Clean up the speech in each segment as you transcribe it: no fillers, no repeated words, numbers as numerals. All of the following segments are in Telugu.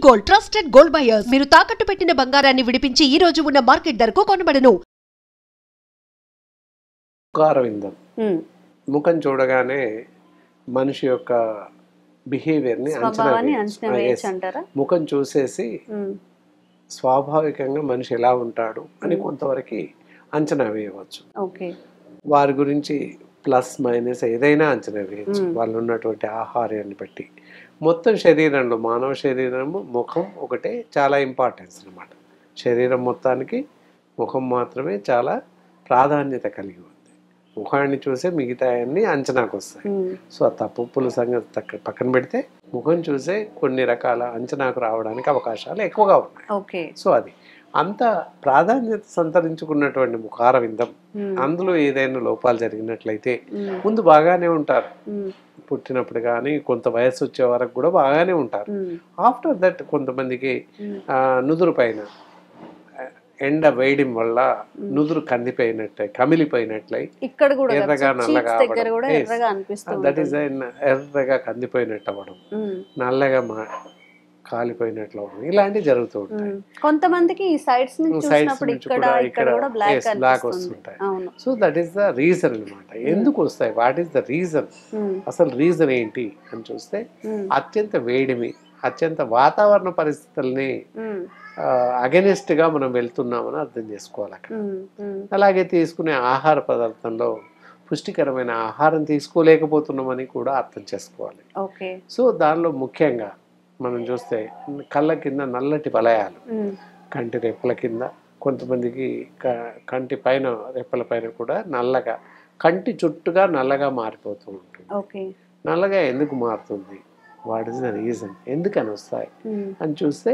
Gold trusted gold buyers. మీరు తాకట్టు పెట్టిన బంగారాన్ని విడిపించి ఈ రోజు ఉన్న మార్కెట్ ధరకు కొనబడను. ముఖారవిందం ముఖం చూడగానే మనిషి యొక్క బిహేవియర్ని అంచనా ముఖం చూసేసి స్వాభావికంగా మనిషి ఎలా ఉంటాడు అని కొంతవరకు అంచనా వేయవచ్చు. వారి గురించి ప్లస్ మైనస్ ఏదైనా అంచనా వేయచ్చు వాళ్ళు ఉన్నటువంటి ఆహారాన్ని బట్టి. మొత్తం శరీరంలో మానవ శరీరము ముఖం ఒకటే చాలా ఇంపార్టెన్స్ అన్నమాట. శరీరం మొత్తానికి ముఖం మాత్రమే చాలా ప్రాధాన్యత కలిగి ఉంది. ముఖాన్ని చూసే మిగతా అన్ని అంచనాకు వస్తాయి. సో ఆ తప్పుల సంగతి పక్కన పెడితే ముఖం చూసే కొన్ని రకాల అంచనాకు రావడానికి అవకాశాలు ఎక్కువగా ఉన్నాయి. సో అది అంత ప్రాధాన్యత సంతరించుకున్నటువంటి ముఖారవిందం, అందులో ఏదైనా లోపాలు జరిగినట్లయితే ముందు బాగానే ఉంటారు, పుట్టినప్పుడు కానీ కొంత వయసు వచ్చే వరకు కూడా బాగానే ఉంటారు. ఆఫ్టర్ దట్ కొంతమందికి నుదురు పైన ఎండ వేయడం వల్ల నుదురు కందిపోయినట్లయి కమిలిపోయినట్లయి ఎర్రగా నల్లగా దట్ ఈస్ ఎర్రగా కందిపోయినట్టు అవ్వడం, నల్లగా కాలిపోయినట్లు అవ్వడం, ఇలాంటివి జరుగుతూ ఉంటాయి. కొంతమందికి సైడ్స్ నుంచి కూడా బ్లాక్ వస్తుంటాయి. So that is the reason అన్నమాట. ఎందుకు వస్తాయి, వాట్ ఈస్ ద రీజన్, అసలు రీజన్ ఏంటి అని చూస్తే అత్యంత వేడిమి, అత్యంత వాతావరణ పరిస్థితుల్ని అగెనిస్ట్ గా మనం వెళ్తున్నామని అర్థం చేసుకోవాలి అక్కడ. అలాగే తీసుకునే ఆహార పదార్థంలో పుష్టికరమైన ఆహారం తీసుకోలేకపోతున్నామని కూడా అర్థం చేసుకోవాలి. సో దానిలో ముఖ్యంగా మనం చూస్తే కళ్ళ కింద నల్లటి వలయాలు, కంటి రెప్పల కింద, కొంతమందికి కంటి పైన రెప్పల పైన కూడా నల్లగా, కంటి చుట్టుగా నల్లగా మారిపోతూ ఉంటుంది. నల్లగా ఎందుకు మారుతుంది, వాట్ ఇస్ ద రీజన్, ఎందుకని వస్తాయి అని చూస్తే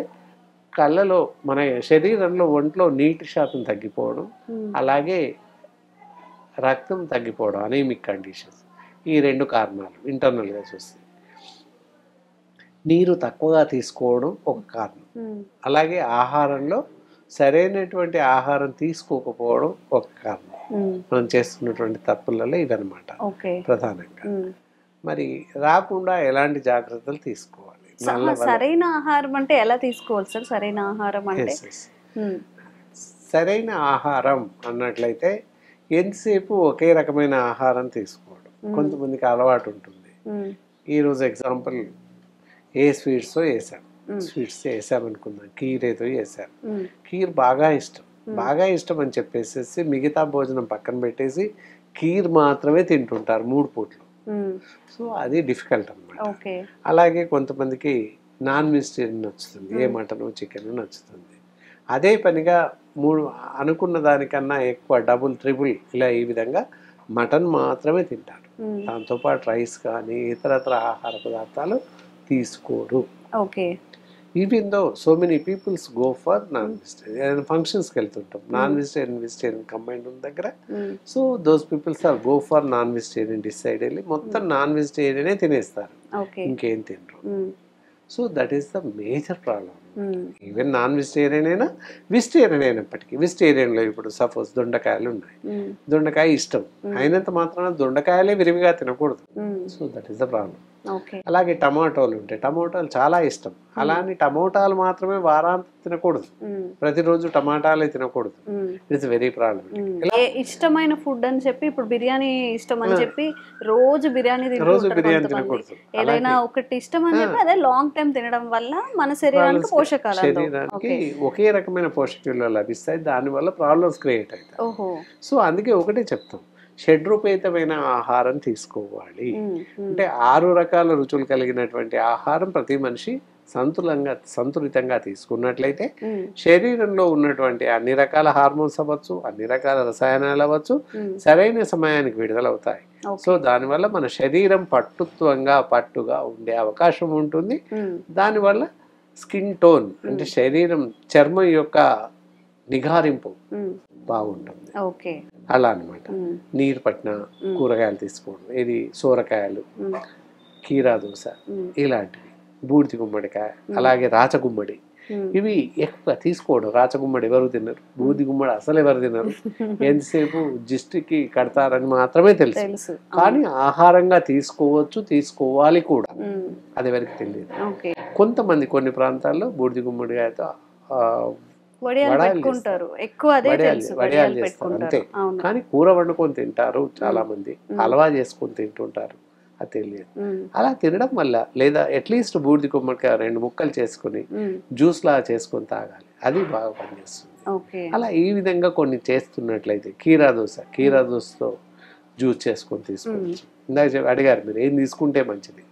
కళ్ళలో మన శరీరంలో ఒంట్లో నీటి శాతం తగ్గిపోవడం, అలాగే రక్తం తగ్గిపోవడం, అనీమిక్ కండిషన్స్, ఈ రెండు కారణాలు ఇంటర్నల్గా చూస్తే. నీరు తక్కువగా తీసుకోవడం ఒక కారణం, అలాగే ఆహారంలో సరైనటువంటి ఆహారం తీసుకోకపోవడం ఒక కారణం. మనం చేస్తున్నటువంటి తప్పులలో ఇవన్నమాట ప్రధానంగా. మరి రాకుండా ఎలాంటి జాగ్రత్తలు తీసుకోవాలి? సరైన ఆహారం అంటే ఎలా తీసుకోవాలి సార్? సరైన ఆహారం అంటే సరైన ఆహారం అన్నట్లయితే ఎంతసేపు ఒకే రకమైన ఆహారం తీసుకోవడం కొంతమందికి అలవాటు ఉంటుంది. ఈరోజు ఎగ్జాంపుల్ ఏ స్వీట్స్ వేసామనుకుందాం, కీర్ ఏదో వేసాం, కీర్ బాగా ఇష్టం అని చెప్పేసి మిగతా భోజనం పక్కన పెట్టేసి కీర్ మాత్రమే తింటుంటారు 3 పూట్లు. సో అది డిఫికల్ట్ అన్నమాట. అలాగే కొంతమందికి నాన్ వెజిటేరియన్ నచ్చుతుంది, ఏ మటన్ చికెన్ నచ్చుతుంది. అదే పనిగా 3 అనుకున్న దానికన్నా ఎక్కువ డబుల్ ట్రిపుల్ ఇలా ఈ విధంగా మటన్ మాత్రమే తింటారు. దాంతోపాటు రైస్ కానీ ఇతరత్ర ఆహార పదార్థాలు తీసుకోరు. Even though so many peoples go for non vegetarian. ఫంక్షన్స్కి వెళ్తుంటాం, నాన్ వెజిటేరియన్ కంబైండ్ ఉన్న దగ్గర. So those peoples are go for non vegetarian decide వెళ్ళి మొత్తం నాన్ వెజిటేరియనే తినేస్తారు, ఇంకేం తినరు. So that is the major problem. Even non vegetarian అయినా వెజిటేరియన్ అయినప్పటికీ, వెజిటేరియన్లో ఇప్పుడు సపోజ్ దొండకాయలు ఉన్నాయి, దొండకాయ ఇష్టం అయినంత మాత్రాన దొండకాయలే విరివిగా తినకూడదు. So that is the problem. అలాగే టమాటోలు ఉంటాయి, టమాటాలు చాలా ఇష్టం, అలానే టమోటాలు మాత్రమే వారాంతం తినకూడదు, ప్రతిరోజు టమాటాలే తినకూడదు. It's very problem. ఇష్టమైన ఫుడ్ అని చెప్పి ఇప్పుడు బిర్యానీ ఇష్టం అని చెప్పి రోజు బిర్యానీ తినకూడదు. ఏదైనా ఒకటి ఇష్టం అని చెప్పి అదే లాంగ్ టైం తినడం వల్ల మన శరీరానికి శరీరానికి ఒకే రకమైన పోషకాలు లభిస్తాయి, దానివల్ల ప్రాబ్లమ్స్ క్రియేట్ అవుతాయి. సో అందుకే ఒకటే చెప్తాం, షడ్రూపేతమైన ఆహారం తీసుకోవాలి. అంటే 6 రకాల రుచులు కలిగినటువంటి ఆహారం ప్రతి మనిషి సంతులితంగా తీసుకున్నట్లయితే శరీరంలో ఉన్నటువంటి అన్ని రకాల హార్మోన్స్ అవ్వచ్చు, అన్ని రకాల రసాయనాలు అవ్వచ్చు, సరైన సమయానికి విడుదలవుతాయి. సో దానివల్ల మన శరీరం పట్టుగా ఉండే అవకాశం ఉంటుంది. దానివల్ల స్కిన్ టోన్ అంటే శరీరం చర్మం యొక్క నిగారింపు బాగుంటుంది. అలా అనమాట. నీరు పట్టిన కూరగాయలు తీసుకోవడం, ఇది సోరకాయలు, కీరా దోస, ఇలాంటివి, బూడిది గుమ్మడికాయ, అలాగే రాచగుమ్మడి, ఇవి ఎక్కువ తీసుకోవడం. రాచగుమ్మడి ఎవరు తినరు, బూది గుమ్మడి అసలు ఎవరు తినరు, ఎంతసేపు జిస్టికి కడతారని మాత్రమే తెలుసు. కానీ ఆహారంగా తీసుకోవచ్చు, తీసుకోవాలి కూడా, అది ఎవరికి తెలియదు. కొంతమంది కొన్ని ప్రాంతాల్లో బూడిది గుమ్మడికాయతో వడియాలు చేస్తారు అంతే. కానీ కూర వండుకొని తింటారు చాలా మంది, హల్వా చేసుకొని తింటుంటారు, అది తెలియదు. అలా తినడం వల్ల, లేదా అట్లీస్ట్ బూడిది గుమ్మడికాయ 2 ముక్కలు చేసుకుని జ్యూస్ లాగా చేసుకొని తాగాలి, అది బాగా పనిచేస్తుంది. అలా ఈ విధంగా కొన్ని చేస్తున్నట్లయితే కీరా దోశతో జ్యూస్ చేసుకొని తీసుకోవచ్చు. ఇందాక అడిగారు మీరు ఏం తీసుకుంటే మంచిది.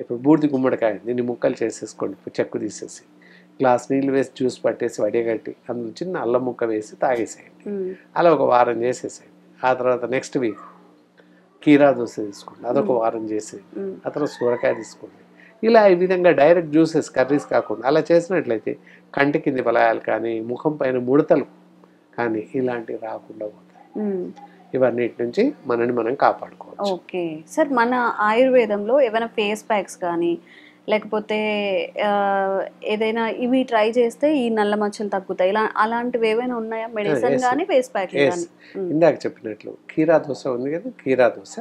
ఇప్పుడు బూడిది గుమ్మడికాయ దీన్ని ముక్కలు చేసేసుకోండి, చెక్కు తీసేసి గ్లాస్ నీళ్ళు వేసి జ్యూస్ పట్టేసి వడియగట్టి అందులో చిన్న అల్లం ముక్క వేసి తాగేసేయండి. అలా ఒక వారం చేసేసేయండి. ఆ తర్వాత నెక్స్ట్ వీక్ కీరా దోశ తీసుకోండి, అదొక వారం చేసేయండి. ఆ తర్వాత సూరకాయ తీసుకోండి. ఇలా ఈ విధంగా డైరెక్ట్ జ్యూసెస్, కర్రీస్ కాకుండా అలా చేసినట్లయితే కంటి కింది బలాయాలు కానీ, ముఖం పైన ముడతలు కానీ ఇలాంటివి రాకుండా పోతాయి. ఇవన్నిటి నుంచి మనని మనం కాపాడుకోవచ్చు. ఓకే సార్, మన ఆయుర్వేదంలో ఏమైనా ఫేస్ ప్యాక్స్ కానీ లేకపోతే ఏదైనా ఇవి ట్రై చేస్తే ఈ నల్ల మచ్చలు తగ్గుతాయి, ఇలా అలాంటివి ఏమైనా ఉన్నాయా? మెడిసిన్ కానీ ఫేస్ ప్యాక్ కానీ? ఇందాక చెప్పినట్లు కీరా దోశ ఉంది కదా, కీరా దోశ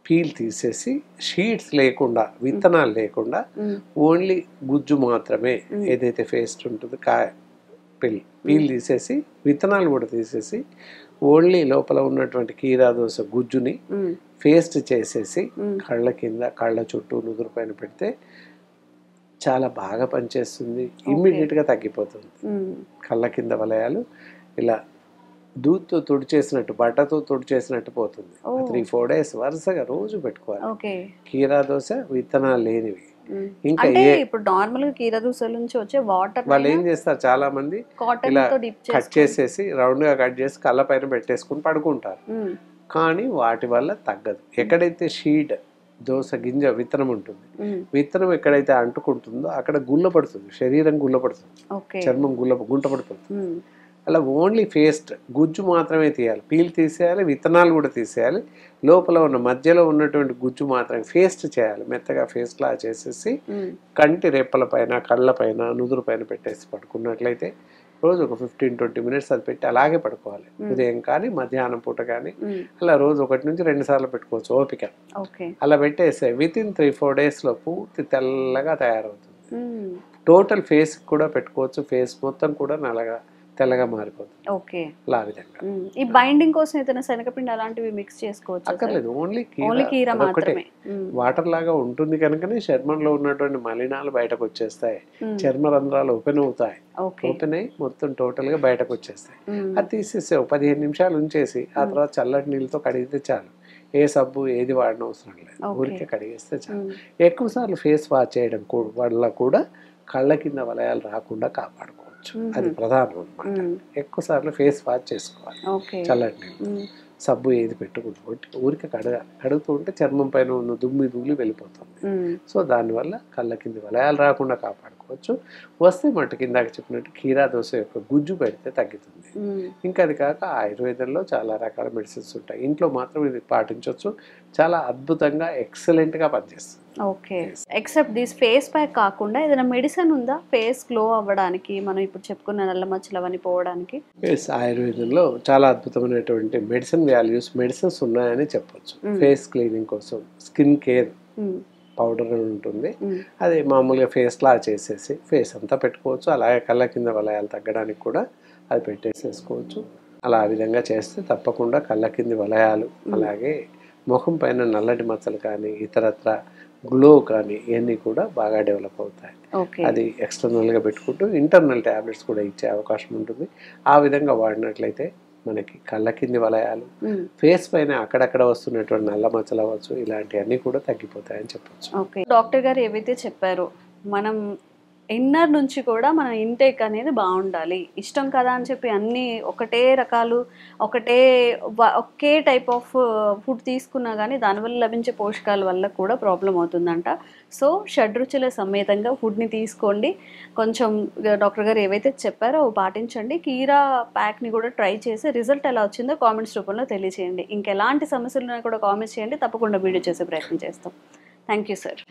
పీల్ తీసేసి షీట్స్ లేకుండా, విత్తనాలు లేకుండా ఓన్లీ గుజ్జు మాత్రమే ఏదైతే పేస్ట్ ఉంటుందో పీల్ తీసేసి విత్తనాలు కూడా తీసేసి ఓన్లీ లోపల ఉన్నటువంటి కీరా దోశ గుజ్జుని పేస్ట్ చేసేసి కళ్ళ కింద, కళ్ళ చుట్టూ, నుదురు పైన పెడితే చాలా బాగా పనిచేస్తుంది. ఇమ్మీడియట్గా తగ్గిపోతుంది. కళ్ళ కింద వలయాలు ఇలా దూత్తో తుడిచేసినట్టు, బట్టతో తుడిచేసినట్టు పోతుంది. 3-4 డేస్ వరుసగా రోజు పెట్టుకోవాలి. కీరా దోశ విత్తనాలు లేనివి. ఇంకా ఇప్పుడు నార్మల్ గా కీరా దోశల నుంచి వచ్చే వాటర్ వాళ్ళు ఏం చేస్తారు, చాలా మంది ఇలా కట్ చేసేసి రౌండ్ గా కట్ చేసి కళ్ళ పైన పెట్టేసుకుని పడుకుంటారు. కానీ వాటి వల్ల తగ్గదు. ఎక్కడైతే షీడ్ దోశ గింజ విత్తనం ఉంటుంది, విత్తనం ఎక్కడైతే అంటుకుంటుందో అక్కడ గుల్ల పడుతుంది, శరీరం గుల్ల పడుతుంది, చర్మం గుంట పడిపోతుంది. అలా ఓన్లీ పేస్ట్ గుజ్జు మాత్రమే తీయాలి, పీల్ తీసేయాలి, విత్తనాలు కూడా తీసేయాలి. లోపల ఉన్న మధ్యలో ఉన్నటువంటి గుజ్జు మాత్రమే పేస్ట్ చేయాలి. మెత్తగా పేస్ట్ లా చేసేసి కంటి రెప్పల పైన, కళ్ళ పైన, నుదురు పైన పెట్టేసి పడుకున్నట్లయితే రోజు ఒక 15-20 మినిట్స్ అది పెట్టి అలాగే పడుకోవాలి. ఉదయం కానీ, మధ్యాహ్నం పూట కానీ, అలా రోజు 1 నుంచి 2 సార్లు పెట్టుకోవచ్చు ఓపిక. అలా పెట్టేస్తే వితిన్ 3-4 డేస్లో పూర్తి తెల్లగా తయారవుతుంది. టోటల్ ఫేస్ కూడా పెట్టుకోవచ్చు, ఫేస్ మొత్తం కూడా తెల్లగా మారిపోతుంది. అలా విధంగా ఈ బైండింగ్ కోసం ఏదైనా శనగపిండి అలాంటివి మిక్స్ చేసుకోవచ్చు? అక్కర్లేదు, ఓన్లీ కీరా మాత్రమే. వాటర్ లాగా ఉంటుంది కనుకనే చర్మంలో ఉన్నటువంటి మలినాలు బయటకు వచ్చేస్తాయి, చర్మ రంధ్రాలు ఓపెన్ అవుతాయి, ఓపెన్ అయ్యి మొత్తం టోటల్ గా బయటకు వచ్చేస్తాయి. అది తీసేసి 15 నిమిషాలు ఉంచేసి ఆ తర్వాత చల్లటి నీళ్ళతో కడిగితే చాలు. ఏ సబ్బు ఏది వాడిన అవసరం లేదు, ఊరికే కడిగేస్తే చాలు. ఎక్కువ సార్లు ఫేస్ వాష్ చేయడం వల్ల కూడా కళ్ళ కింద వలయాలు రాకుండా కాపాడుకోవచ్చు. అది ప్రధానం అన్నమాట. ఎక్కువ సార్లు ఫేస్ వాష్ చేసుకోవాలి, చల్లటి నీళ్ళు, సబ్బు ఏది పెట్టుకుంటూ ఊరికే కడుగుతూ ఉంటే చర్మం పైన ఉన్న దుమ్మి వెళ్ళిపోతుంది. సో దానివల్ల కళ్ళ కింద వలయాలు రాకుండా కాపాడుకోవచ్చు. వస్తే మట్టు కిందాక చెప్పినట్టు కీరా దోశ యొక్క గుజ్జు పెడితే తగ్గుతుంది. ఇంకా అది కాక ఆయుర్వేదంలో చాలా రకాల మెడిసిన్స్ ఉంటాయి, ఇంట్లో మాత్రం ఇది పాటించవచ్చు. చాలా అద్భుతంగా ఎక్సలెంట్గా పనిచేస్తుంది. Okay, except this face pack కాకుండా ఏదైనా మెడిసిన్ ఉందా ఫేస్ గ్లో అవ్వడానికి, మనం ఇప్పుడు చెప్పుకున్న నల్ల మచ్చలు అవన్నీ పోవడానికి? ఆయుర్వేదంలో చాలా అద్భుతమైనటువంటి మెడిసిన్స్ ఉన్నాయని చెప్పొచ్చు. ఫేస్ క్లీనింగ్ కోసం స్కిన్ కేర్ పౌడర్ ఉంటుంది, అది మామూలుగా ఫేస్ లా చేసేసి ఫేస్ అంతా పెట్టుకోవచ్చు. అలాగే కళ్ళ కింద వలయాలు తగ్గడానికి కూడా అది పెట్టేసేసుకోవచ్చు. అలా ఆ విధంగా చేస్తే తప్పకుండా కళ్ళ కింది వలయాలు, అలాగే ముఖం పైన నల్లటి మచ్చలు కానీ, ఇతరత్ర గ్లో కానీ ఇవన్నీ కూడా బాగా డెవలప్ అవుతాయి. అది ఎక్స్టర్నల్గా పెట్టుకుంటూ ఇంటర్నల్ ట్యాబ్లెట్స్ కూడా ఇచ్చే అవకాశం ఉంటుంది. ఆ విధంగా వాడినట్లయితే మనకి కళ్ళ కింది వలయాలు, ఫేస్ పైన అక్కడక్కడ వస్తున్నటువంటి నల్ల మచ్చలు అవ్వచ్చు, ఇలాంటివన్నీ కూడా తగ్గిపోతాయని చెప్పొచ్చు. డాక్టర్ గారు ఏవైతే చెప్పారో మనం ఇన్నర్ నుంచి కూడా మన ఇంటేక్ అనేది బాగుండాలి. ఇష్టం కదా అని చెప్పి అన్నీ ఒకటే రకాలు ఒకే టైప్ ఆఫ్ ఫుడ్ తీసుకున్నా కానీ దానివల్ల లభించే పోషకాల వల్ల కూడా ప్రాబ్లం అవుతుందంట. సో షడ్రుచుల సమేతంగా ఫుడ్ని తీసుకోండి. కొంచెం డాక్టర్ గారు ఏవైతే చెప్పారో అవి పాటించండి. కీరా ప్యాక్ని కూడా ట్రై చేసి రిజల్ట్ ఎలా వచ్చిందో కామెంట్స్ రూపంలో తెలియజేయండి. ఇంకెలాంటి సమస్యలు కూడా కామెంట్స్ చేయండి, తప్పకుండా వీడియో చేసే ప్రయత్నం చేస్తాం. Thank you sir.